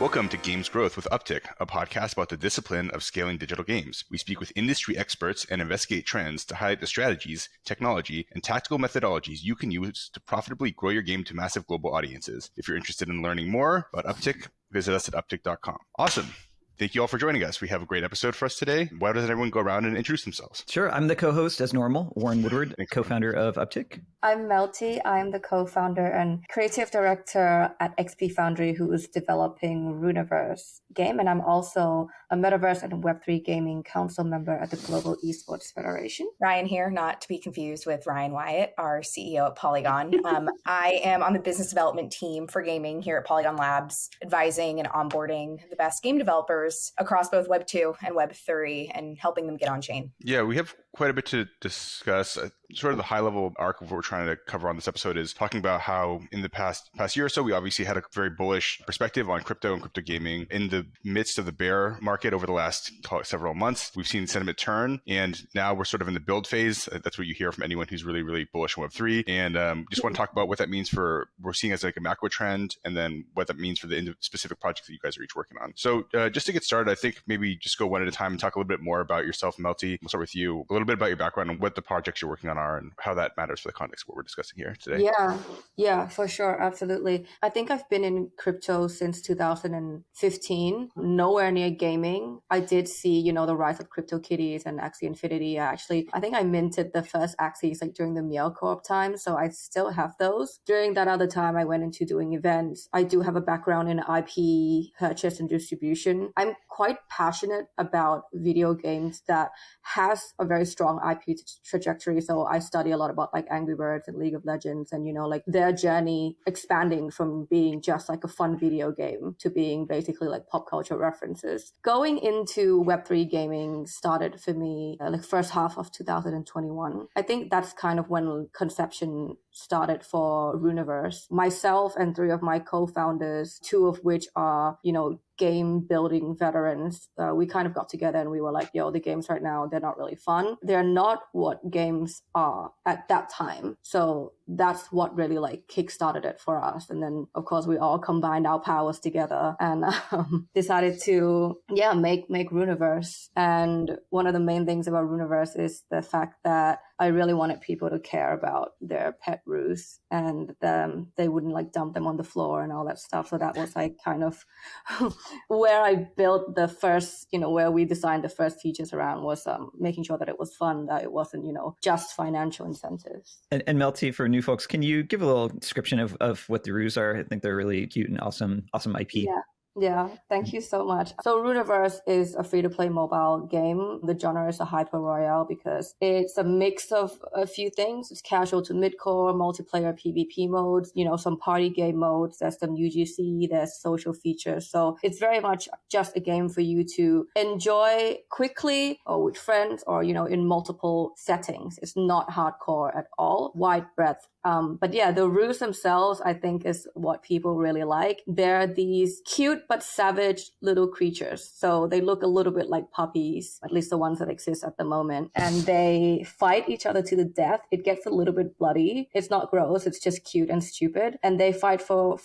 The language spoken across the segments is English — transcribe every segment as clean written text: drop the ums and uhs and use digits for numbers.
Welcome to Games Growth with Upptic, a podcast about the discipline of scaling digital games. We speak with industry experts and investigate trends to highlight the strategies, technology, and tactical methodologies you can use to profitably grow your game to massive global audiences. If you're interested in learning more about Upptic, visit us at upptic.com. Awesome. Thank you all for joining us. We have a great episode for us today. Why doesn't everyone go around and introduce themselves? Sure. I'm the co-host, as normal, Warren Woodward, co-founder of Upptic. I'm Melty. I'm the co-founder and creative director at XP Foundry, who is developing Runiverse game. And I'm also a Metaverse and Web3 Gaming council member at the Global Esports Federation. Ryan here, not to be confused with Ryan Wyatt, our CEO at Polygon. I am on the business development team for gaming here at Polygon Labs, advising and onboarding the best game developers across both Web 2 and Web 3 and helping them get on chain. Yeah, we have quite a bit to discuss. Sort of the high level arc of what we're trying to cover on this episode is talking about how in the past year or so, we obviously had a very bullish perspective on crypto and crypto gaming. In the midst of the bear market over the last, call it, several months, we've seen sentiment turn, and now we're sort of in the build phase. That's what you hear from anyone who's really, really bullish on Web3. And just want to talk about what that means for, we're seeing as like a macro trend, and then what that means for the specific projects that you guys are each working on. So just to get started, I think maybe just go one at a time and talk a little bit more about yourself, Melty. We'll start with you. A little bit about your background and what the projects you're working on are and how that matters for the context of what we're discussing here today. Yeah, for sure. Absolutely. I think I've been in crypto since 2015, nowhere near gaming. I did see, the rise of CryptoKitties and Axie Infinity. I think I minted the first Axies like during the Meow Co-op time. So I still have those. During that other time, I went into doing events. I do have a background in IP purchase and distribution. I'm quite passionate about video games that has a very strong IP trajectory. So I study a lot about like Angry Birds and League of Legends and, like their journey expanding from being just like a fun video game to being basically like pop culture references. Going into Web3 gaming started for me like first half of 2021. I think that's kind of when conception started for Runiverse. Myself and three of my co-founders, two of which are, game building veterans, we kind of got together and we were like, the games right now, they're not really fun. They're not what games are at that time. So that's what really like kickstarted it for us. And then of course we all combined our powers together and decided to make Runiverse. And one of the main things about Runiverse is the fact that I really wanted people to care about their pet roos and they wouldn't like dump them on the floor and all that stuff. So that was like kind of where I built the first, where we designed the first features around was making sure that it was fun, that it wasn't, just financial incentives. And Melty, for new folks, can you give a little description of what the roos are? I think they're really cute and awesome IP. Yeah, thank you so much. So Runiverse is a free-to-play mobile game. The genre is a hyper royale because it's a mix of a few things. It's casual to mid-core, multiplayer PvP modes, some party game modes. There's some UGC, there's social features. So it's very much just a game for you to enjoy quickly or with friends or, in multiple settings. It's not hardcore at all, wide breadth. But yeah, the roos themselves, I think, is what people really like. They're these cute but savage little creatures. So they look a little bit like puppies, at least the ones that exist at the moment. And they fight each other to the death. It gets a little bit bloody. It's not gross. It's just cute and stupid. And they fight for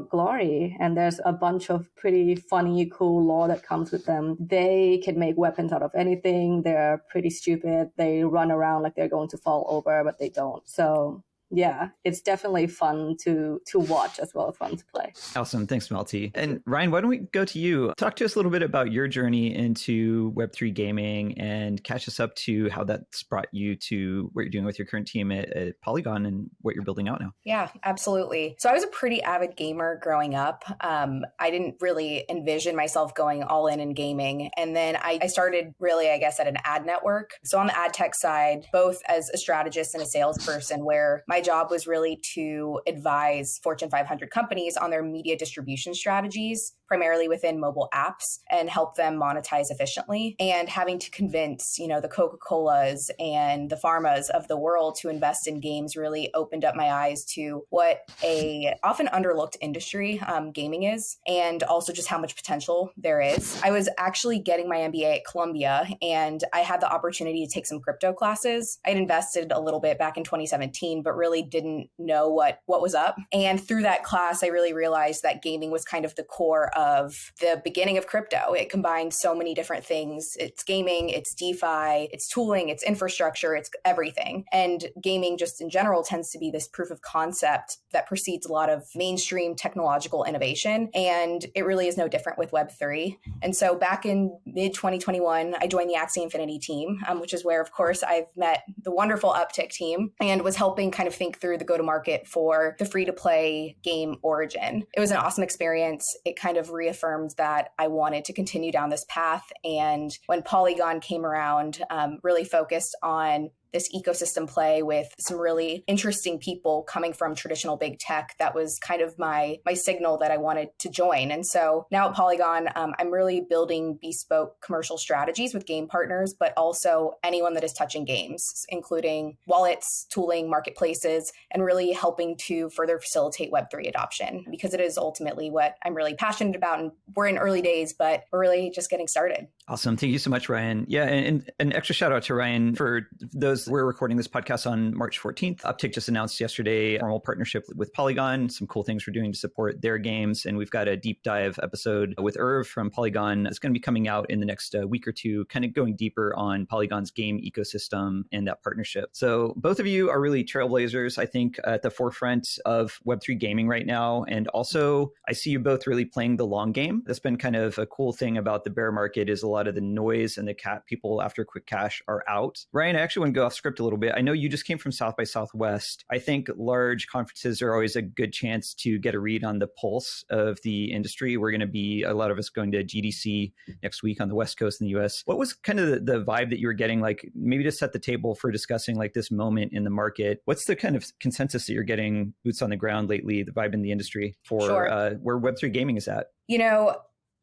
glory. And there's a bunch of pretty funny, cool lore that comes with them. They can make weapons out of anything. They're pretty stupid. They run around like they're going to fall over, but they don't. So yeah, it's definitely fun to watch as well as fun to play. Awesome. Thanks, Melty. And Ryan, why don't we go to you? Talk to us a little bit about your journey into Web3 gaming and catch us up to how that's brought you to what you're doing with your current team at Polygon and what you're building out now. Yeah, absolutely. So I was a pretty avid gamer growing up. I didn't really envision myself going all in gaming. And then I started really, I guess, at an ad network. So on the ad tech side, both as a strategist and a salesperson, where my job was really to advise Fortune 500 companies on their media distribution strategies, primarily within mobile apps, and help them monetize efficiently. And having to convince, the Coca-Colas and the pharmas of the world to invest in games really opened up my eyes to what a often underlooked industry gaming is, and also just how much potential there is. I was actually getting my MBA at Columbia, and I had the opportunity to take some crypto classes. I'd invested a little bit back in 2017, but really didn't know what was up. And through that class, I really realized that gaming was kind of the core of the beginning of crypto. It combines so many different things. It's gaming, it's DeFi, it's tooling, it's infrastructure, it's everything. And gaming just in general tends to be this proof of concept that precedes a lot of mainstream technological innovation. And it really is no different with Web3. And so back in mid 2021, I joined the Axie Infinity team, which is where, of course, I've met the wonderful Upptic team and was helping kind of think through the go-to-market for the free-to-play game Origin. It was an awesome experience. It kind of reaffirmed that I wanted to continue down this path. And when Polygon came around, really focused on this ecosystem play with some really interesting people coming from traditional big tech. That was kind of my signal that I wanted to join. And so now at Polygon, I'm really building bespoke commercial strategies with game partners, but also anyone that is touching games, including wallets, tooling, marketplaces, and really helping to further facilitate Web3 adoption, because it is ultimately what I'm really passionate about. And we're in early days, but we're really just getting started. Awesome. Thank you so much, Rian. Yeah, and an extra shout out to Rian for those. We're recording this podcast on March 14th. Upptic just announced yesterday a formal partnership with Polygon, some cool things we're doing to support their games. And we've got a deep dive episode with Irv from Polygon. It's going to be coming out in the next week or two, kind of going deeper on Polygon's game ecosystem and that partnership. So both of you are really trailblazers, I think, at the forefront of Web3 gaming right now. And also, I see you both really playing the long game. That's been kind of a cool thing about the bear market, is a lot of the noise and the people after quick cash are out. Rian, I actually want to go off script a little bit. I know you just came from South by Southwest. I think large conferences are always a good chance to get a read on the pulse of the industry. We're going to be, a lot of us, going to GDC next week on the West Coast in the US. What was kind of the vibe that you were getting, like maybe to set the table for discussing like this moment in the market? What's the kind of consensus that you're getting boots on the ground lately, the vibe in the industry for where Web3 gaming is at? You know,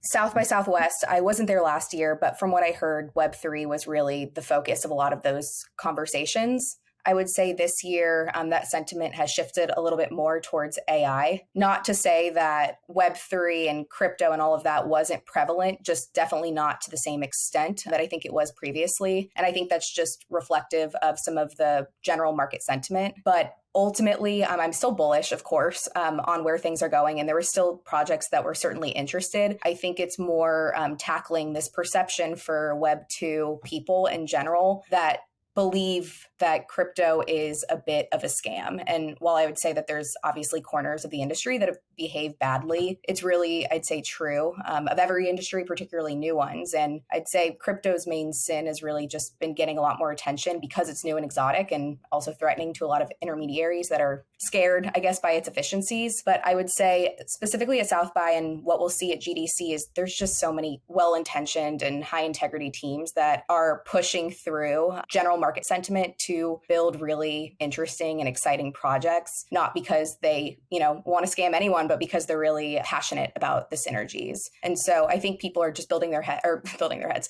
South by Southwest, I wasn't there last year, but from what I heard, Web3 was really the focus of a lot of those conversations. I would say this year, that sentiment has shifted a little bit more towards AI. Not to say that Web3 and crypto and all of that wasn't prevalent, just definitely not to the same extent that I think it was previously. And I think that's just reflective of some of the general market sentiment. But ultimately, I'm still bullish, of course, on where things are going. And there were still projects that were certainly interested. I think it's more tackling this perception for Web 2 people in general that believe that crypto is a bit of a scam. And while I would say that there's obviously corners of the industry that have behaved badly, it's really, I'd say, true of every industry, particularly new ones. And I'd say crypto's main sin has really just been getting a lot more attention because it's new and exotic, and also threatening to a lot of intermediaries that are scared, I guess, by its efficiencies. But I would say specifically at South by and what we'll see at GDC is there's just so many well-intentioned and high-integrity teams that are pushing through general market sentiment to build really interesting and exciting projects, not because they, want to scam anyone, but because they're really passionate about the synergies. And so I think people are just building their heads,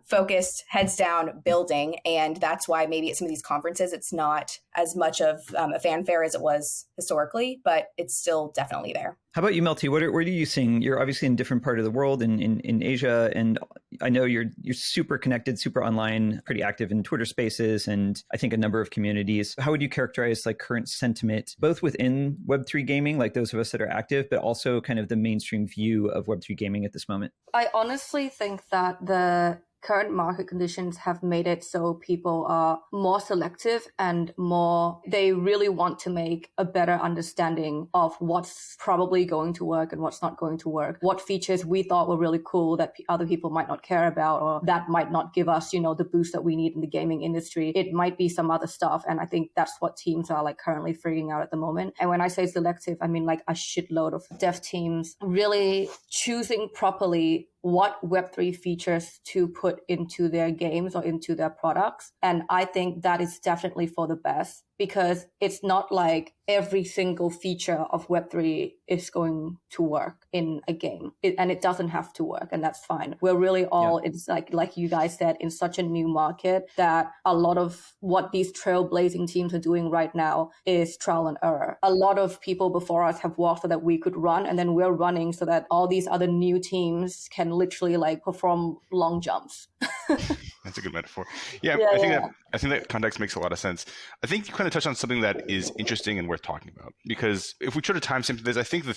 focused, heads down, building. And that's why maybe at some of these conferences, it's not as much of a fanfare as it was historically, but it's still definitely there. How about you, Melty? What are you seeing? You're obviously in a different part of the world, in Asia, and I know you're super connected, super online, pretty active in Twitter Spaces, and I think a number of communities. How would you characterize like current sentiment, both within Web3 gaming, like those of us that are active, but also kind of the mainstream view of Web3 gaming at this moment? I honestly think that the current market conditions have made it so people are more selective and they really want to make a better understanding of what's probably going to work and what's not going to work. What features we thought were really cool that other people might not care about, or that might not give us, the boost that we need in the gaming industry. It might be some other stuff. And I think that's what teams are like currently figuring out at the moment. And when I say selective, I mean like a shitload of dev teams really choosing properly what Web3 features to put into their games or into their products. And I think that is definitely for the best, because it's not like every single feature of Web3 is going to work in a game. And it doesn't have to work, and that's fine. We're really all, it's like you guys said, in such a new market that a lot of what these trailblazing teams are doing right now is trial and error. A lot of people before us have walked so that we could run, and then we're running so that all these other new teams can literally like perform long jumps. That's a good metaphor. Yeah, Yeah, I think that context makes a lot of sense. I think you kind of touched on something that is interesting and worth talking about, because if we try to time stamp this, I think the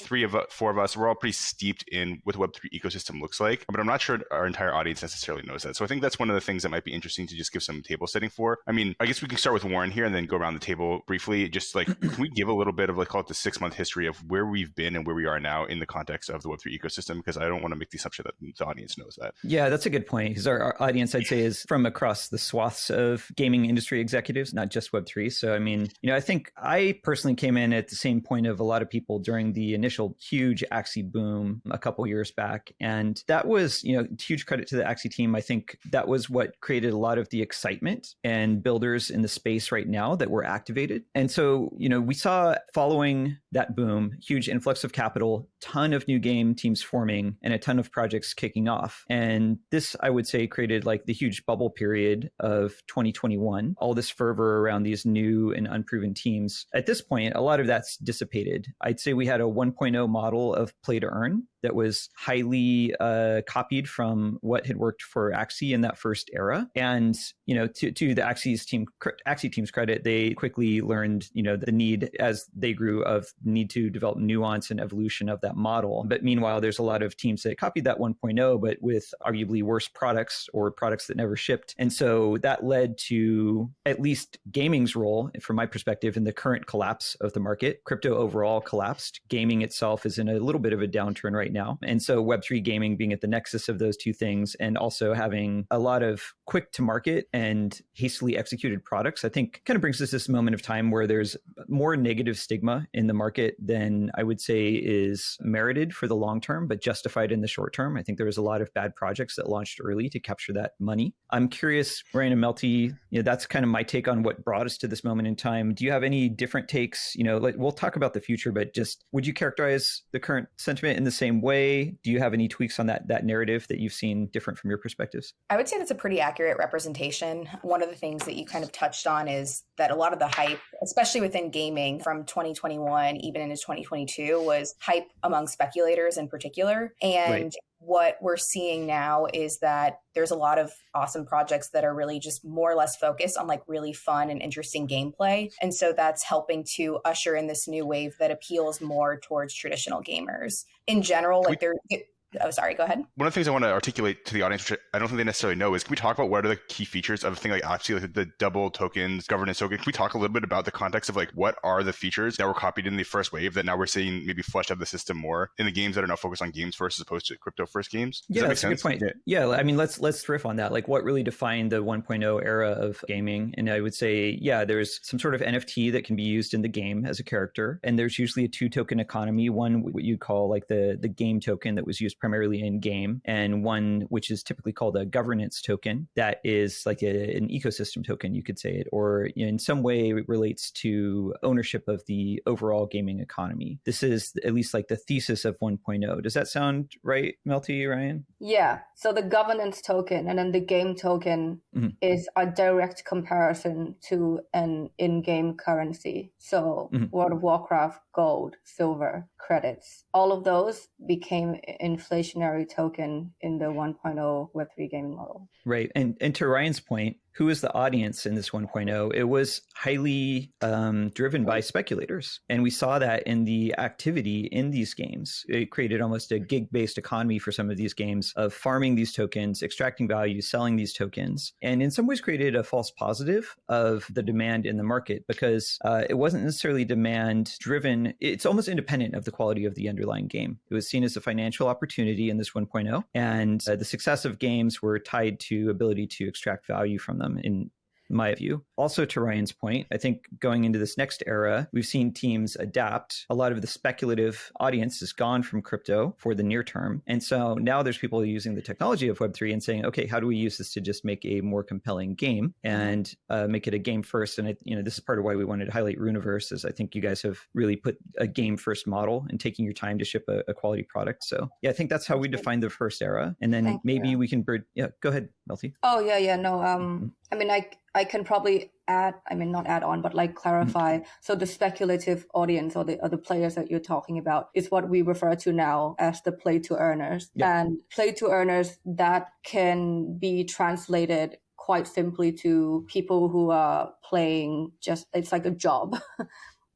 four of us, we're all pretty steeped in what the Web3 ecosystem looks like, but I'm not sure our entire audience necessarily knows that. So I think that's one of the things that might be interesting to just give some table setting for. I mean, I guess we can start with Warren here and then go around the table briefly. Just like, can we give a little bit of like, call it the 6-month history of where we've been and where we are now in the context of the Web3 ecosystem? Because I don't want to make the assumption that the audience knows that. Yeah, that's a good point, because our audience, I'd say, is from across the swaths of gaming industry executives, not just Web3. So, I mean, I think I personally came in at the same point of a lot of people during the initial huge Axie boom a couple years back. And that was, huge credit to the Axie team. I think that was what created a lot of the excitement and builders in the space right now that were activated. And so, we saw following that boom, huge influx of capital, ton of new game teams forming, and a ton of projects kicking off. And this, I would say, created like the huge bubble period of 2021, all this fervor around these new and unproven teams. At this point, a lot of that's dissipated. I'd say we had a 1.0 model of play to earn that was highly copied from what had worked for Axie in that first era. And, to the Axie team's credit, they quickly learned, the need as they grew of need to develop nuance and evolution of that model. But meanwhile, there's a lot of teams that copied that 1.0, but with arguably worse products or products that never shipped. And so that led to at least gaming's role, from my perspective, in the current collapse of the market. Crypto overall collapsed. Gaming itself is in a little bit of a downturn right now. And so Web3 gaming being at the nexus of those two things, and also having a lot of quick to market and hastily executed products, I think kind of brings us this moment of time where there's more negative stigma in the market than I would say is merited for the long term, but justified in the short term. I think there was a lot of bad projects that launched early to capture that money. I'm curious, Rian and Melty, that's kind of my take on what brought us to this moment in time. Do you have any different takes? We'll talk about the future, but just would you characterize the current sentiment in the same way? Do you have any tweaks on that narrative that you've seen different from your perspectives? I would say that's a pretty accurate representation. One of the things that you kind of touched on is that a lot of the hype, especially within gaming from 2021, even into 2022, was hype among speculators in particular. And right. What we're seeing now is that there's a lot of awesome projects that are really just more or less focused on like really fun and interesting gameplay. And so that's helping to usher in this new wave that appeals more towards traditional gamers. In general, like oh, sorry, go ahead. One of the things I want to articulate to the audience, which I don't think they necessarily know, is can we talk about what are the key features of a thing like Axie, like the double tokens, governance token? Can we talk a little bit about the context of like what are the features that were copied in the first wave that now we're seeing maybe fleshed out of the system more in the games that are now focused on games first as opposed to crypto first games? Does that make sense? A good point. Yeah, I mean, let's riff on that. Like what really defined the 1.0 era of gaming? And I would say, there's some sort of NFT that can be used in the game as a character. And there's usually a 2-token economy, one what you'd call like the game token that was used primarily in game, and one which is typically called a governance token that is like an ecosystem token, you could say it, or in some way it relates to ownership of the overall gaming economy. This is at least like the thesis of 1.0. Does that sound right, Melty, Rian? Yeah. So the governance token and then the game token is a direct comparison to an in-game currency. So World of Warcraft, gold, silver, credits, all of those became inflationary token in the 1.0 Web3 gaming model. Right. And to Ryan's point, who is the audience in this 1.0? It was highly driven by speculators. And we saw that in the activity in these games. It created almost a gig-based economy for some of these games of farming these tokens, extracting value, selling these tokens, and in some ways created a false positive of the demand in the market because it wasn't necessarily demand driven. It's almost independent of the quality of the underlying game. It was seen as a financial opportunity in this 1.0, and the success of games were tied to ability to extract value from them, in my view. Also, to Ryan's point, I think going into this next era, we've seen teams adapt. A lot of the speculative audience is gone from crypto for the near term. And so now there's people using the technology of Web3 and saying, okay, how do we use this to just make a more compelling game and make it a game first? And this is part of why we wanted to highlight Runiverse, is I think you guys have really put a game first model and taking your time to ship a quality product. So yeah, I think that's how we define the first era. And then maybe we can go ahead, Melty. Oh, yeah. No, I mean, I can probably not add on, but like clarify. So the speculative audience or the players that you're talking about is what we refer to now as the play to earners. And play to earners, that can be translated quite simply to people who are playing it's like a job.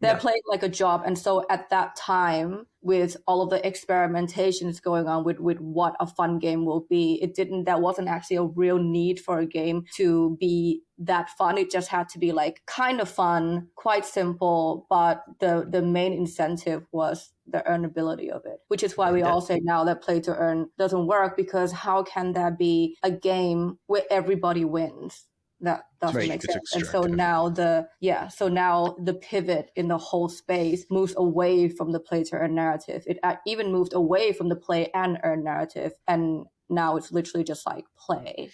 They're playing like a job. And so at that time, with all of the experimentations going on with what a fun game will be, there wasn't actually a real need for a game to be that fun. It just had to be like kind of fun, quite simple, but the main incentive was the earnability of it, which is why we all say now that play to earn doesn't work, because how can there be a game where everybody wins? That doesn't make sense. And so now the pivot in the whole space moves away from the play to earn narrative. It even moved away from the play and earn narrative. And now it's literally just like play.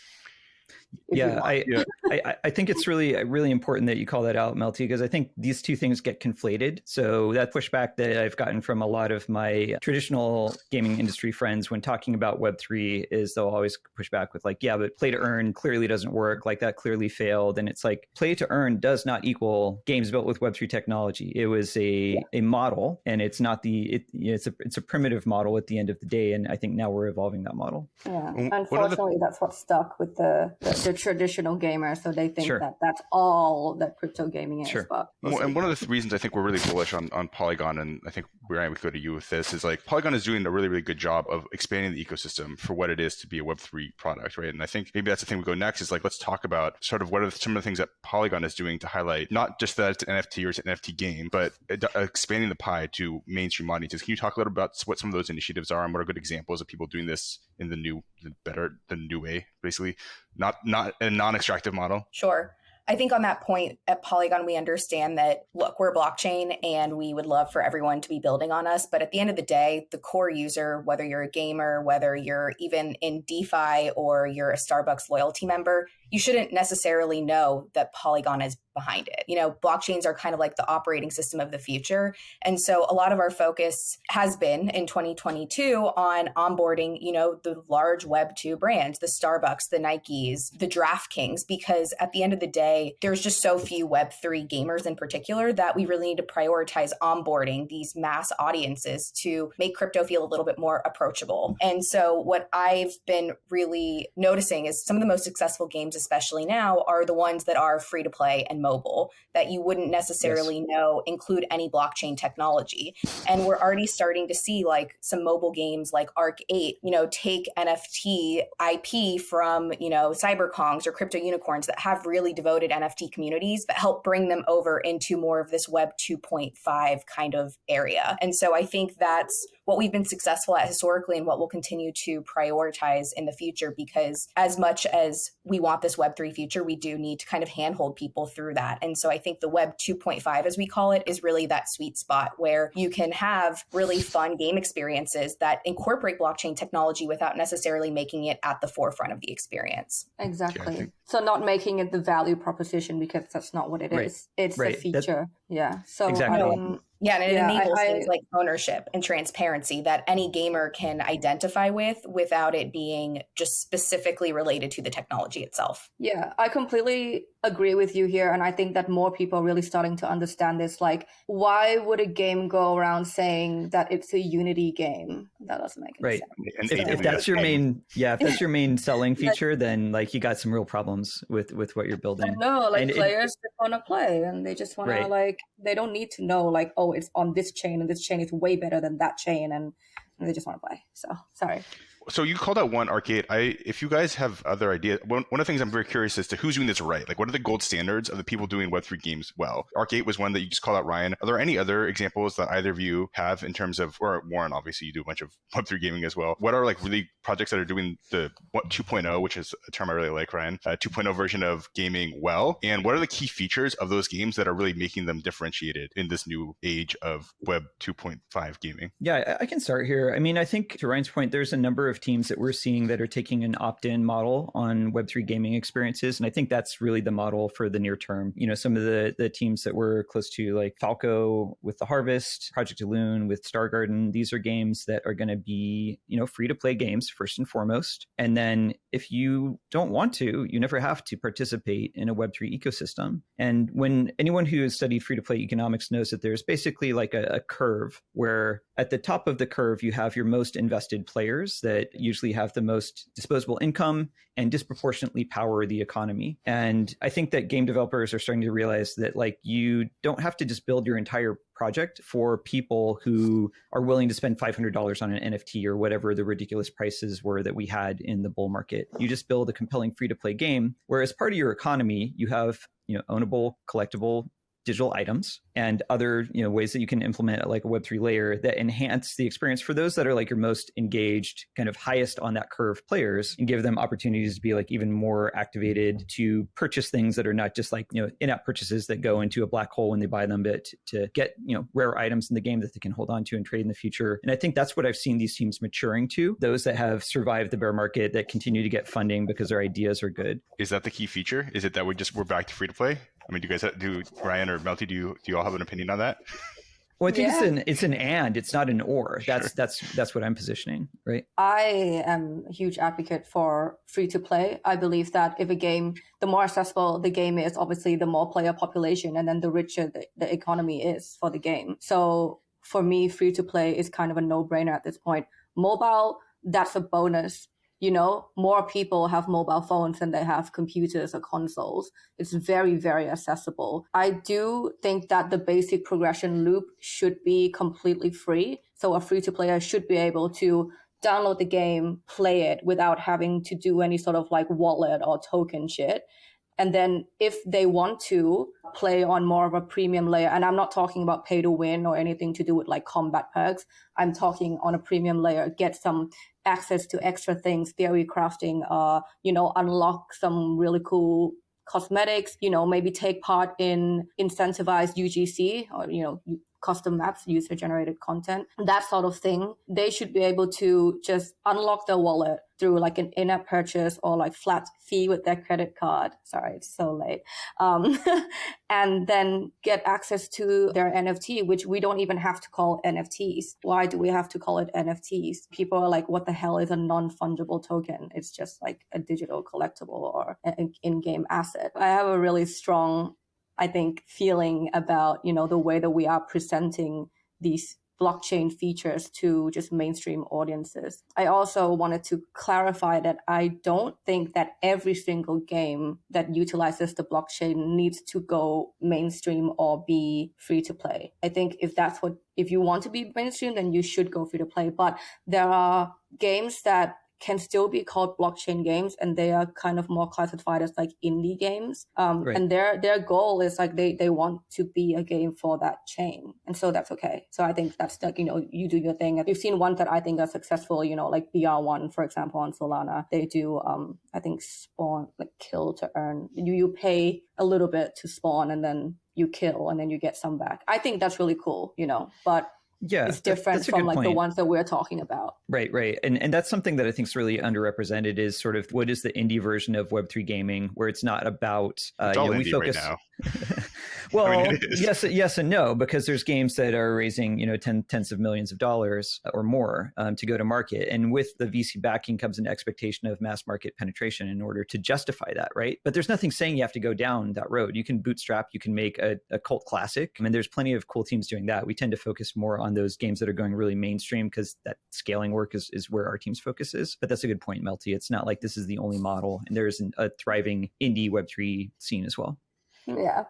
I think it's really important that you call that out, Melty, because I think these two things get conflated. So that pushback that I've gotten from a lot of my traditional gaming industry friends when talking about Web3 is they'll always push back with like, yeah, but play to earn clearly doesn't work. Like that clearly failed. And it's like play to earn does not equal games built with Web3 technology. It was a model, and it's not it's a primitive model at the end of the day. And I think now we're evolving that model. Yeah, unfortunately, that's what stuck with the traditional gamer, so they think that that's all that crypto gaming is. But and one of the reasons I think we're really bullish on Polygon, and I think Rian, we could go to you with this, is like Polygon is doing a really, really good job of expanding the ecosystem for what it is to be a Web3 product, right? And I think maybe that's the thing we go next is like, let's talk about sort of what are some of the things that Polygon is doing to highlight not just that it's an NFT or it's an NFT game, but expanding the pie to mainstream audiences. Can you talk a little about what some of those initiatives are and what are good examples of people doing this in the new way, basically, not a non-extractive model? Sure. I think on that point at Polygon, we understand that, look, we're a blockchain and we would love for everyone to be building on us. But at the end of the day, the core user, whether you're a gamer, whether you're even in DeFi or you're a Starbucks loyalty member, you shouldn't necessarily know that Polygon is behind it. You know, blockchains are kind of like the operating system of the future. And so a lot of our focus has been in 2022 on onboarding, you know, the large Web2 brands, the Starbucks, the Nikes, the DraftKings, because at the end of the day, there's just so few Web3 gamers in particular that we really need to prioritize onboarding these mass audiences to make crypto feel a little bit more approachable. And so what I've been really noticing is some of the most successful games, especially now, are the ones that are free to play and mobile, that you wouldn't necessarily know include any blockchain technology. And we're already starting to see like some mobile games like Arc 8, you know, take NFT IP from, you know, cyberkongs or crypto unicorns that have really devoted NFT communities, but help bring them over into more of this Web 2.5 kind of area. And so I think that's what we've been successful at historically and what we'll continue to prioritize in the future, because as much as we want this Web3 future, we do need to kind of handhold people through that. And so I think the Web 2.5, as we call it, is really that sweet spot where you can have really fun game experiences that incorporate blockchain technology without necessarily making it at the forefront of the experience. Exactly. So not making it the value proposition, because that's not what it is. It's a feature. So exactly. And it enables things like ownership and transparency that any gamer can identify with without it being just specifically related to the technology itself. Yeah, I completely agree with you here. And I think that more people are really starting to understand this. Like, why would a game go around saying that it's a Unity game? That doesn't make any sense. If that's your main, if that's your main selling feature, then like you got some real problems with what you're building. No, like players just want to play and they just want to like, they don't need to know like, oh, it's on this chain and this chain is way better than that chain, and they just want to play. So sorry. So you called out one Arc 8. If you guys have other ideas, one of the things I'm very curious as to who's doing this right. Like, what are the gold standards of the people doing Web3 games well? Arc 8 was one that you just called out, Ryan. Are there any other examples that either of you have in terms of, or Warren, obviously you do a bunch of Web3 gaming as well. What are like really projects that are doing the 2.0, which is a term I really like, Ryan, 2.0 version of gaming well? And what are the key features of those games that are really making them differentiated in this new age of Web 2.5 gaming? Yeah, I can start here. I mean, I think to Ryan's point, there's a number of teams that we're seeing that are taking an opt-in model on Web3 gaming experiences. And I think that's really the model for the near term. You know, some of the teams that we're close to, like Falco with The Harvest, Project Elune with Star Garden, these are games that are going to be, you know, free to play games first and foremost. And then if you don't want to, you never have to participate in a Web3 ecosystem. And when anyone who has studied free to play economics knows that there's basically like a curve where at the top of the curve, you have your most invested players that that usually have the most disposable income and disproportionately power the economy. And I think that game developers are starting to realize that like you don't have to just build your entire project for people who are willing to spend $500 on an NFT or whatever the ridiculous prices were that we had in the bull market. You just build a compelling free-to-play game where as part of your economy, you have ownable, collectible digital items and other ways that you can implement like a Web3 layer that enhance the experience for those that are like your most engaged, kind of highest on that curve players, and give them opportunities to be like even more activated to purchase things that are not just like in-app purchases that go into a black hole when they buy them, but to get rare items in the game that they can hold on to and trade in the future. And I think that's what I've seen these teams maturing to, those that have survived the bear market, that continue to get funding because their ideas are good. Is that the key feature? Is it that we're back to free to play? I mean, do Ryan or Melty, do you all have an opinion on that? Well, I think it's an and, it's not an or. That's what I'm positioning, right? I am a huge advocate for free to play. I believe that if a game, the more accessible the game is, obviously the more player population, and then the richer the economy is for the game. So for me, free to play is kind of a no-brainer at this point. Mobile, that's a bonus. More people have mobile phones than they have computers or consoles. It's very, very accessible. I do think that the basic progression loop should be completely free. So a free-to-player should be able to download the game, play it without having to do any sort of like wallet or token shit. And then if they want to play on more of a premium layer, and I'm not talking about pay to win or anything to do with like combat perks, I'm talking on a premium layer, get some access to extra things, theory crafting, unlock some really cool cosmetics, maybe take part in incentivized UGC or, custom maps, user generated content, that sort of thing. They should be able to just unlock their wallet through like an in-app purchase or like flat fee with their credit card. Sorry, it's so late. And then get access to their NFT, which we don't even have to call NFTs. Why do we have to call it NFTs? People are like, what the hell is a non-fungible token? It's just like a digital collectible or an in-game asset. I have a really strong, I think, feeling about, the way that we are presenting these blockchain features to just mainstream audiences. I also wanted to clarify that I don't think that every single game that utilizes the blockchain needs to go mainstream or be free to play. I think if you want to be mainstream, then you should go free to play. But there are games that can still be called blockchain games, and they are kind of more classified as like indie games. Right. And their goal is like they want to be a game for that chain, and so that's okay. So I think that's like you do your thing. You've seen ones that I think are successful, like BR1, for example, on Solana. They do I think spawn, like kill to earn. You pay a little bit to spawn, and then you kill, and then you get some back. I think that's really cool, but yeah, it's different from like the ones that we're talking about. Right. And that's something that I think is really underrepresented, is sort of what is the indie version of Web3 gaming, where it's not about it's all indie right now. Well, I mean, yes and no, because there's games that are raising, tens of millions of dollars or more to go to market. And with the VC backing comes an expectation of mass market penetration in order to justify that, right? But there's nothing saying you have to go down that road. You can bootstrap, you can make a cult classic. I mean, there's plenty of cool teams doing that. We tend to focus more on those games that are going really mainstream because that scaling work is where our team's focus is. But that's a good point, Melty. It's not like this is the only model, and there is a thriving indie Web3 scene as well. Yeah.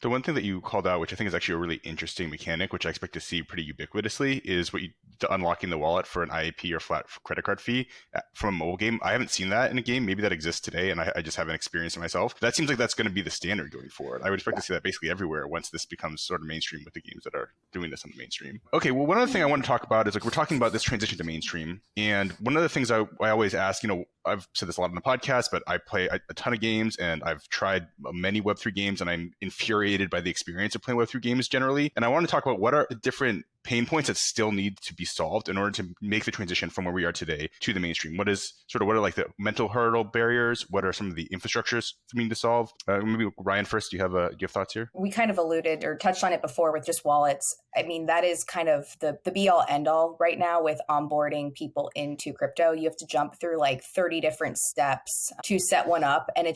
The one thing that you called out, which I think is actually a really interesting mechanic, which I expect to see pretty ubiquitously, is the unlocking the wallet for an IAP or flat credit card fee from a mobile game. I haven't seen that in a game. Maybe that exists today, and I just haven't experienced it myself. That seems like that's going to be the standard going forward. I would expect to see that basically everywhere once this becomes sort of mainstream with the games that are doing this on the mainstream. Okay, well, one other thing I want to talk about is we're talking about this transition to mainstream, and one of the things I always ask, I've said this a lot on the podcast, but I play a ton of games, and I've tried many Web3 games, and I'm infuriated by the experience of playing Web3 games generally. And I want to talk about what are the different pain points that still need to be solved in order to make the transition from where we are today to the mainstream. What are like the mental hurdle barriers? What are some of the infrastructures we need to solve? Maybe Ryan first. Do you have thoughts here? We kind of alluded or touched on it before with just wallets. I mean, that is kind of the be all end all right now with onboarding people into crypto. You have to jump through like 30 different steps to set one up. And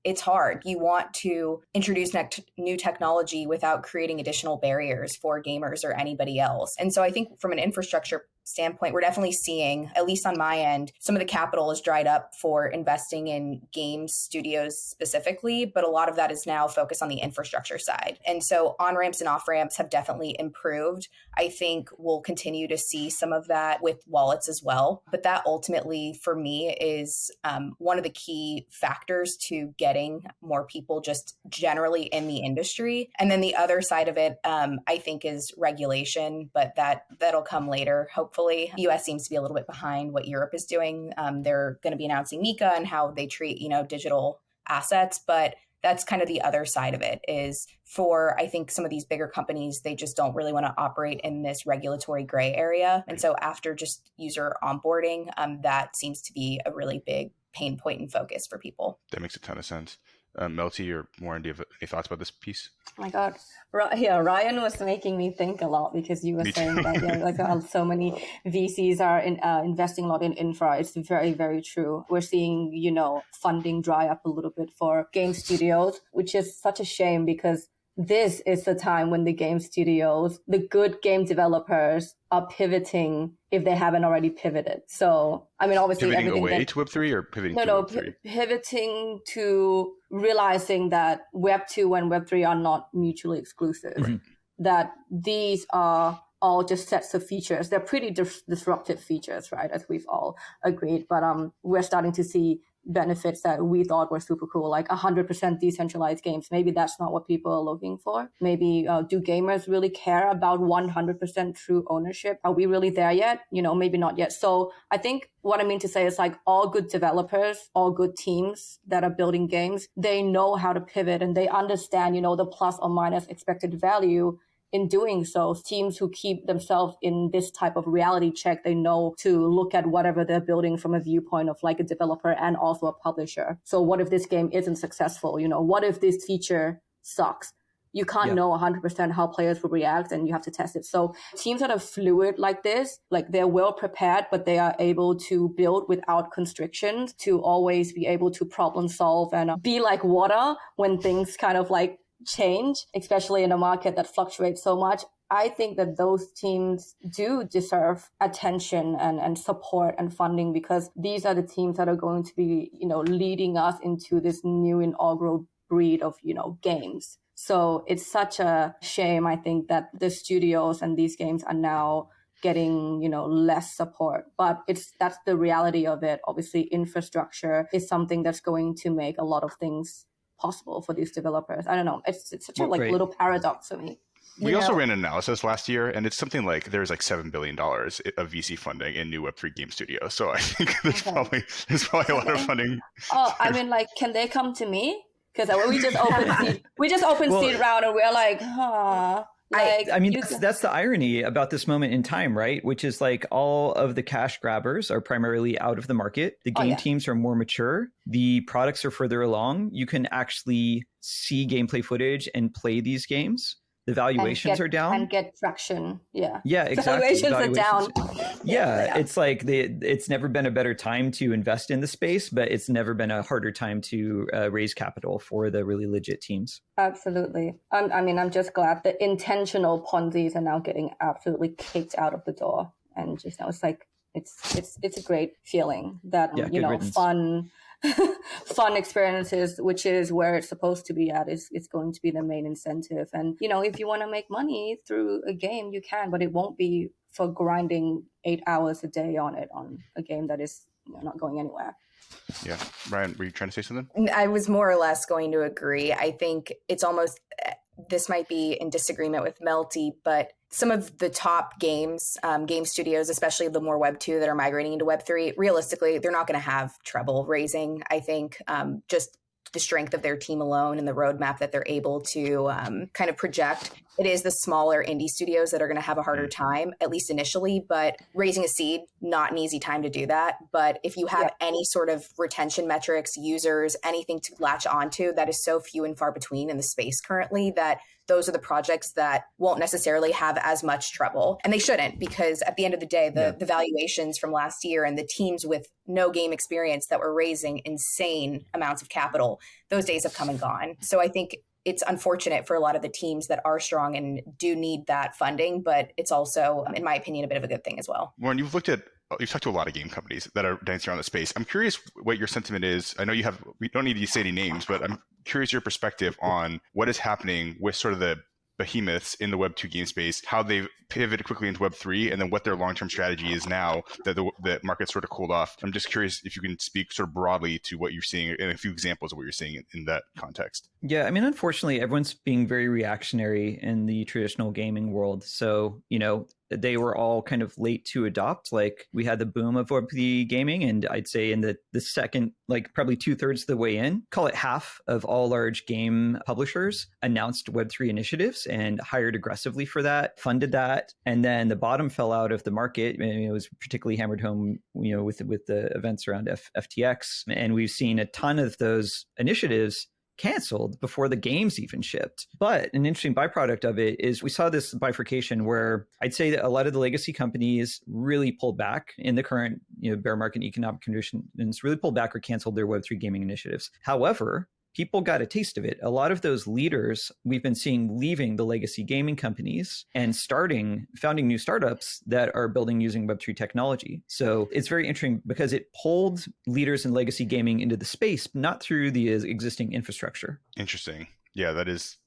it's hard. You want to introduce new technology without creating additional barriers for gamers or anybody else. And so I think from an infrastructure standpoint, we're definitely seeing, at least on my end, some of the capital is dried up for investing in games studios specifically, but a lot of that is now focused on the infrastructure side. And so on-ramps and off-ramps have definitely improved. I think we'll continue to see some of that with wallets as well. But that ultimately, for me, is one of the key factors to getting more people just generally in the industry. And then the other side of it, I think, is regulation, but that'll come later, hopefully. US seems to be a little bit behind what Europe is doing. They're going to be announcing MiCA and how they treat, digital assets, but that's kind of the other side of it is for, I think, some of these bigger companies, they just don't really want to operate in this regulatory gray area. And so after just user onboarding, that seems to be a really big pain point and focus for people. That makes a ton of sense. Melty or Warren, do you have any thoughts about this piece? Oh my God. Yeah, Rian was making me think a lot because you were saying that so many VCs are investing a lot in infra. It's very, very true. We're seeing, funding dry up a little bit for game studios, which is such a shame because this is the time when the game studios, the good game developers are pivoting if they haven't already pivoted. So, obviously pivoting everything away to Web3 or pivoting to Web3? Pivoting to realizing that Web2 and Web3 are not mutually exclusive. Right. That these are all just sets of features. They're pretty disruptive features, right? As we've all agreed. But we're starting to see benefits that we thought were super cool, like 100% decentralized games. Maybe that's not what people are looking for. Maybe do gamers really care about 100% true ownership? Are we really there yet? Maybe not yet. So I think what I mean to say is like all good developers, all good teams that are building games, they know how to pivot and they understand, the plus or minus expected value in doing so. Teams who keep themselves in this type of reality check, they know to look at whatever they're building from a viewpoint of like a developer and also a publisher. So what if this game isn't successful? What if this feature sucks? You can't know 100% how players will react and you have to test it. So teams that are fluid like this, like they're well prepared, but they are able to build without constrictions, to always be able to problem solve and be like water when things kind of like change, especially in a market that fluctuates so much. I think that those teams do deserve attention and support and funding because these are the teams that are going to be, leading us into this new inaugural breed of, games. So it's such a shame, I think, that the studios and these games are now getting, less support. But that's the reality of it. Obviously, infrastructure is something that's going to make a lot of things possible for these developers. I don't know. It's such a little paradox for me. We also ran an analysis last year, and it's something like there's like $7 billion of VC funding in new Web3 game studios. So I think there's probably a lot of funding. Oh, can they come to me? Because we just opened seed round, and we're like, huh. That's the irony about this moment in time, right? Which is like all of the cash grabbers are primarily out of the market. The game teams are more mature. The products are further along. You can actually see gameplay footage and play these games. The valuations are down. And get traction. Yeah. Yeah, exactly. Valuations are down. Yeah, it's like it's never been a better time to invest in the space, but it's never been a harder time to raise capital for the really legit teams. Absolutely. I'm just glad the intentional Ponzi's are now getting absolutely kicked out of the door. And just now it's like, it's a great feeling that, fun experiences, which is where it's supposed to be at, is going to be the main incentive. And, if you want to make money through a game, you can, but it won't be for grinding 8 hours a day on a game that is not going anywhere. Yeah. Rian, were you trying to say something? I was more or less going to agree. I think it's almost, this might be in disagreement with Melty, but some of the top game studios, especially the more Web2 that are migrating into Web3, realistically, they're not going to have trouble raising. I think just the strength of their team alone and the roadmap that they're able to kind of project. It is the smaller indie studios that are going to have a harder time, at least initially, but raising a seed, not an easy time to do that. But if you have any sort of retention metrics, users, anything to latch onto, that is so few and far between in the space currently that those are the projects that won't necessarily have as much trouble. And they shouldn't, because at the end of the day, the valuations from last year and the teams with no game experience that were raising insane amounts of capital, those days have come and gone. So I think it's unfortunate for a lot of the teams that are strong and do need that funding, but it's also, in my opinion, a bit of a good thing as well. Warren, you've talked to a lot of game companies that are dancing around the space. I'm curious what your sentiment is. I know we don't need to say any names, but I'm curious your perspective on what is happening with sort of the behemoths in the Web2 game space, how they've pivoted quickly into Web3, and then what their long-term strategy is now that the market sort of cooled off. I'm just curious if you can speak sort of broadly to what you're seeing and a few examples of what you're seeing in that context. Yeah, I mean, unfortunately, everyone's being very reactionary in the traditional gaming world. So, they were all kind of late to adopt. Like, we had the boom of Web3 gaming, and I'd say in the second, like probably 2/3 of the way in, call it half of all large game publishers announced Web3 initiatives and hired aggressively for that, funded that. And then the bottom fell out of the market. And it was particularly hammered home, with the events around FTX. And we've seen a ton of those initiatives canceled before the games even shipped. But an interesting byproduct of it is we saw this bifurcation where I'd say that a lot of the legacy companies really pulled back in the current bear market economic conditions, really pulled back or canceled their Web3 gaming initiatives. However, people got a taste of it. A lot of those leaders we've been seeing leaving the legacy gaming companies and founding new startups that are building using Web3 technology. So it's very interesting because it pulled leaders in legacy gaming into the space, not through the existing infrastructure. Interesting. Yeah, that is.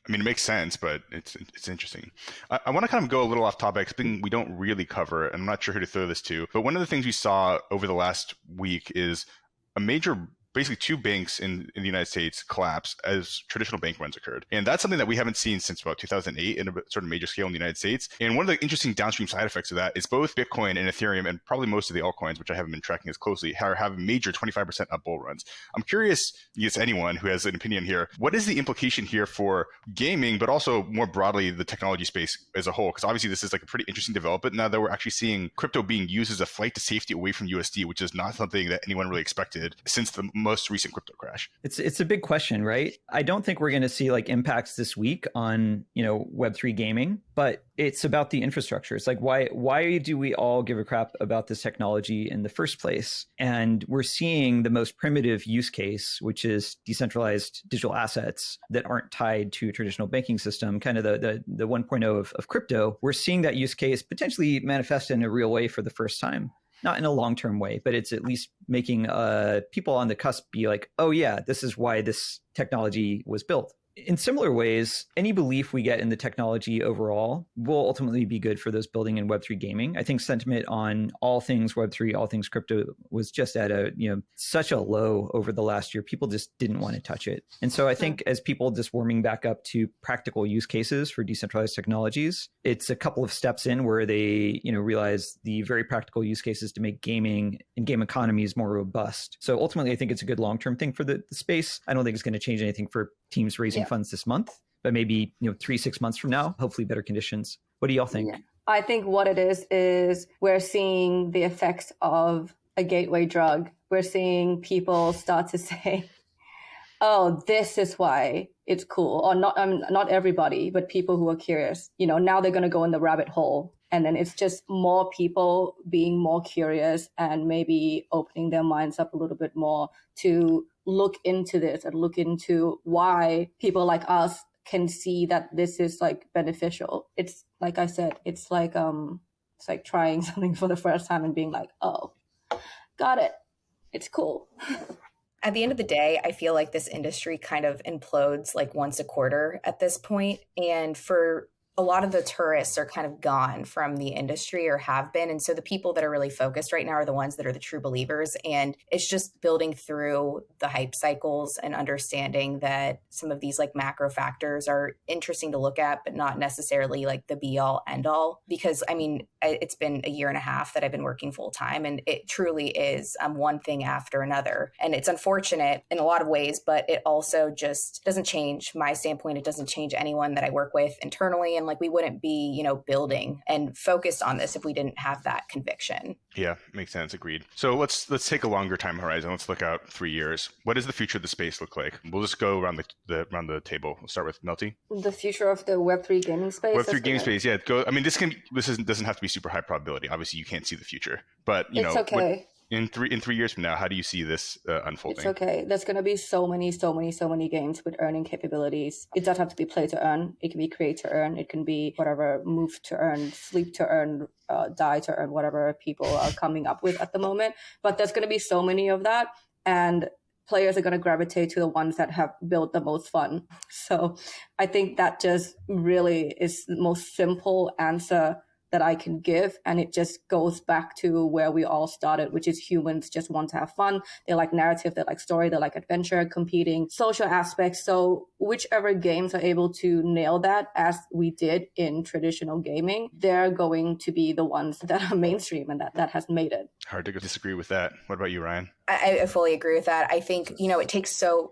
I mean, it makes sense, but it's interesting. I want to kind of go a little off topic, something we don't really cover, and I'm not sure who to throw this to. But one of the things we saw over the last week is basically two banks in the United States collapse as traditional bank runs occurred. And that's something that we haven't seen since about 2008 in a sort of major scale in the United States. And one of the interesting downstream side effects of that is both Bitcoin and Ethereum, and probably most of the altcoins, which I haven't been tracking as closely, have major 25% up bull runs. I'm curious, yes, anyone who has an opinion here, what is the implication here for gaming, but also more broadly the technology space as a whole? Because obviously this is like a pretty interesting development now that we're actually seeing crypto being used as a flight to safety away from USD, which is not something that anyone really expected since the most recent crypto crash. It's a big question, right? I don't think we're going to see like impacts this week on, Web3 gaming, but it's about the infrastructure. It's like, why do we all give a crap about this technology in the first place? And we're seeing the most primitive use case, which is decentralized digital assets that aren't tied to a traditional banking system, kind of the 1.0 of crypto. We're seeing that use case potentially manifest in a real way for the first time. Not in a long-term way, but it's at least making people on the cusp be like, oh yeah, this is why this technology was built. In similar ways, any belief we get in the technology overall will ultimately be good for those building in Web3 gaming. I think sentiment on all things Web3, all things crypto was just at such a low over the last year. People just didn't want to touch it. And so I think as people just warming back up to practical use cases for decentralized technologies, it's a couple of steps in where they, realize the very practical use cases to make gaming and game economies more robust. So ultimately, I think it's a good long-term thing for the space. I don't think it's going to change anything for teams raising funds this month, but maybe 3-6 months from now, hopefully better conditions. What do y'all think? Yeah. I think what it is we're seeing the effects of a gateway drug. We're seeing people start to say, oh, this is why it's cool. Or not everybody, but people who are curious. Now they're going to go in the rabbit hole. And then it's just more people being more curious and maybe opening their minds up a little bit more to look into this and look into why people like us can see that this is like beneficial. It's like I said, it's like trying something for the first time and being like, oh, got it. It's cool. At the end of the day, I feel like this industry kind of implodes like once a quarter at this point. And for a lot of the tourists are kind of gone from the industry or have been. And so the people that are really focused right now are the ones that are the true believers. And it's just building through the hype cycles and understanding that some of these like macro factors are interesting to look at, but not necessarily like the be all end all. Because I mean, it's been a year and a half that I've been working full time, and it truly is one thing after another. And it's unfortunate in a lot of ways, but it also just doesn't change my standpoint. It doesn't change anyone that I work with internally. And like we wouldn't be, building and focused on this if we didn't have that conviction. Yeah, makes sense. Agreed. So let's take a longer time horizon. Let's look out 3 years. What does the future of the space look like? We'll just go around the table. We'll start with Melty. The future of the Web3 gaming space. Web3 gaming space. Yeah. Go. I mean, doesn't have to be super high probability. Obviously, you can't see the future, but it's okay. In 3 years from now, how do you see this unfolding? It's okay. There's going to be so many games with earning capabilities. It doesn't have to be play to earn. It can be create to earn. It can be whatever, move to earn, sleep to earn, die to earn, whatever people are coming up with at the moment. But there's going to be so many of that. And players are going to gravitate to the ones that have built the most fun. So I think that just really is the most simple answer that I can give. And it just goes back to where we all started, which is humans just want to have fun. They like narrative, they like story, they like adventure, competing, social aspects. So whichever games are able to nail that, as we did in traditional gaming, they're going to be the ones that are mainstream and that has made it. Hard to disagree with that. What about you, Ryan? I fully agree with that. I think,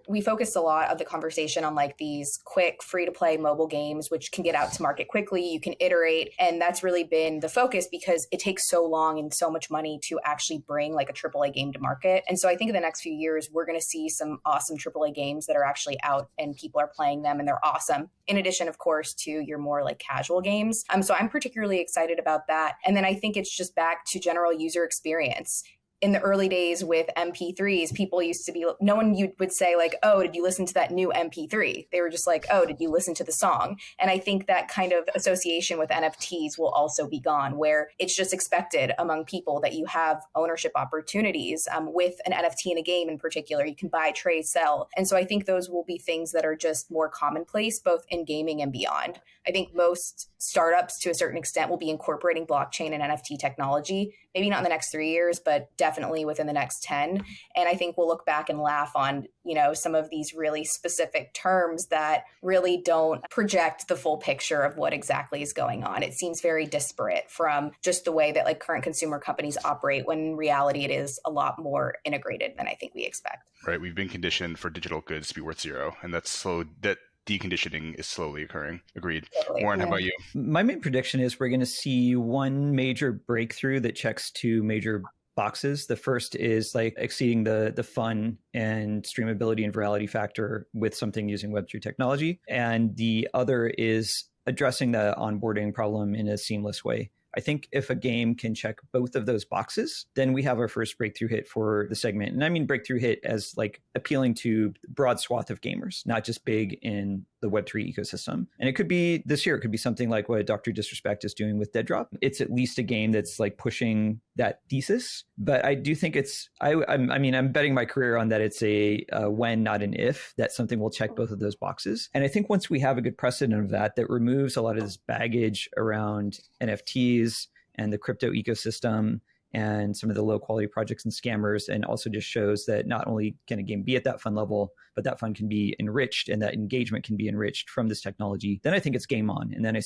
we focused a lot of the conversation on like these quick free to play mobile games, which can get out to market quickly. You can iterate. And that's really been the focus because it takes so long and so much money to actually bring like a AAA game to market. And so I think in the next few years, we're going to see some awesome AAA games that are actually out and people are playing them and they're awesome. In addition, of course, to your more like casual games. So I'm particularly excited about that. And then I think it's just back to general user experience. In the early days with MP3s, people used to be, no one would say like, oh, did you listen to that new MP3? They were just like, oh, did you listen to the song? And I think that kind of association with NFTs will also be gone, where it's just expected among people that you have ownership opportunities with an NFT in a game in particular. You can buy, trade, sell. And so I think those will be things that are just more commonplace, both in gaming and beyond. I think most startups to a certain extent will be incorporating blockchain and NFT technology, maybe not in the next 3 years, but definitely within the next 10. And I think we'll look back and laugh on, some of these really specific terms that really don't project the full picture of what exactly is going on. It seems very disparate from just the way that like current consumer companies operate, when in reality it is a lot more integrated than I think we expect. Right. We've been conditioned for digital goods to be worth zero, and that deconditioning is slowly occurring. Agreed. Totally. Warren, how about you? My main prediction is we're going to see one major breakthrough that checks two major boxes. The first is like exceeding the fun and streamability and virality factor with something using Web3 technology. And the other is addressing the onboarding problem in a seamless way. I think if a game can check both of those boxes, then we have our first breakthrough hit for the segment. And I mean breakthrough hit as like appealing to broad swath of gamers, not just big in the Web3 ecosystem. And it could be this year, it could be something like what Dr. Disrespect is doing with Dead Drop. It's at least a game that's like pushing that thesis. But I do think I'm betting my career on that it's a when, not an if, that something will check both of those boxes. And I think once we have a good precedent of that removes a lot of this baggage around NFTs and the crypto ecosystem and some of the low quality projects and scammers, and also just shows that not only can a game be at that fun level, but that fun can be enriched and that engagement can be enriched from this technology, then I think it's game on. And then we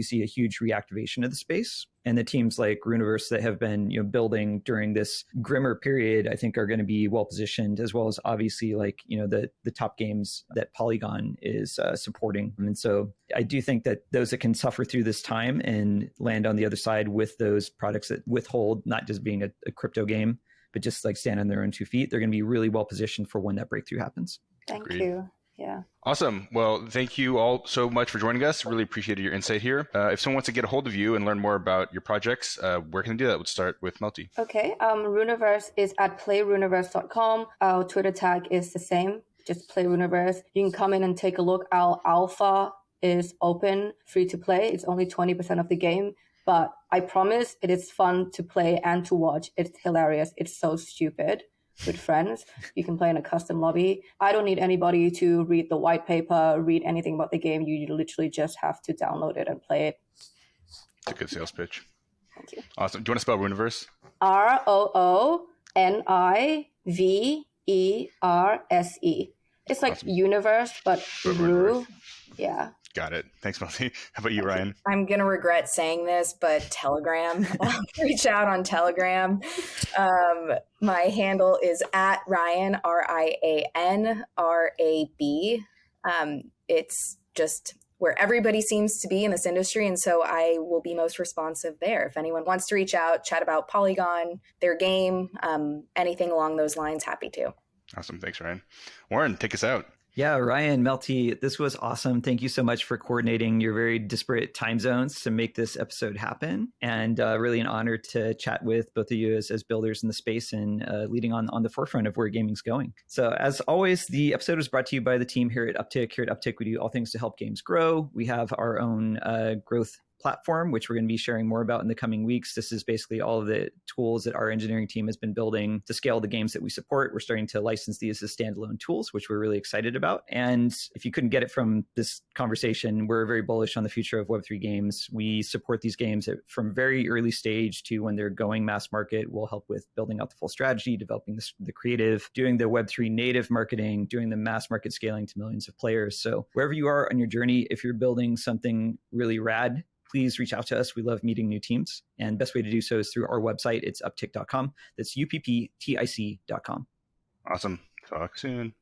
see a huge reactivation of the space. And the teams like Runiverse that have been building during this grimmer period, I think are going to be well positioned, as well as obviously like the top games that Polygon is supporting. And so I do think that those that can suffer through this time and land on the other side with those products that withhold not just being a crypto game, but just like stand on their own 2 feet, they're going to be really well positioned for when that breakthrough happens. Thank you. Yeah. Awesome. Well, thank you all so much for joining us. Really appreciated your insight here. If someone wants to get a hold of you and learn more about your projects, where can they do that? Let's start with Melty. Okay. Runiverse is at playruniverse.com. Our Twitter tag is the same, just playruniverse. You can come in and take a look. Our alpha is open, free to play. It's only 20% of the game, but I promise it is fun to play and to watch. It's hilarious. It's so stupid. With friends, you can play in a custom lobby. I don't need anybody to read the white paper, read anything about the game. You literally just have to download it and play it. It's a good sales pitch. Thank you. Awesome. Do you want to spell Runiverse? ROONIVERSE. It's like awesome. Universe, but Ru. Yeah. Got it. Thanks, Melty. How about you, Ryan? I'm going to regret saying this, but Telegram. Reach out on Telegram. My handle is at Rian, RIANRAB. It's just where everybody seems to be in this industry. And so I will be most responsive there. If anyone wants to reach out, chat about Polygon, their game, anything along those lines, happy to. Awesome. Thanks, Ryan. Warren, take us out. Yeah, Ryan, Melty, this was awesome. Thank you so much for coordinating your very disparate time zones to make this episode happen. And really an honor to chat with both of you as builders in the space and leading on the forefront of where gaming's going. So as always, the episode is brought to you by the team here at Upptic. Here at Upptic, we do all things to help games grow. We have our own growth platform, which we're going to be sharing more about in the coming weeks. This is basically all of the tools that our engineering team has been building to scale the games that we support. We're starting to license these as standalone tools, which we're really excited about. And if you couldn't get it from this conversation, we're very bullish on the future of Web3 games. We support these games from very early stage to when they're going mass market. We'll help with building out the full strategy, developing the creative, doing the Web3 native marketing, doing the mass market scaling to millions of players. So wherever you are on your journey, if you're building something really rad, please reach out to us. We love meeting new teams. And best way to do so is through our website. It's upptic.com. That's upptic.com. Awesome. Talk soon.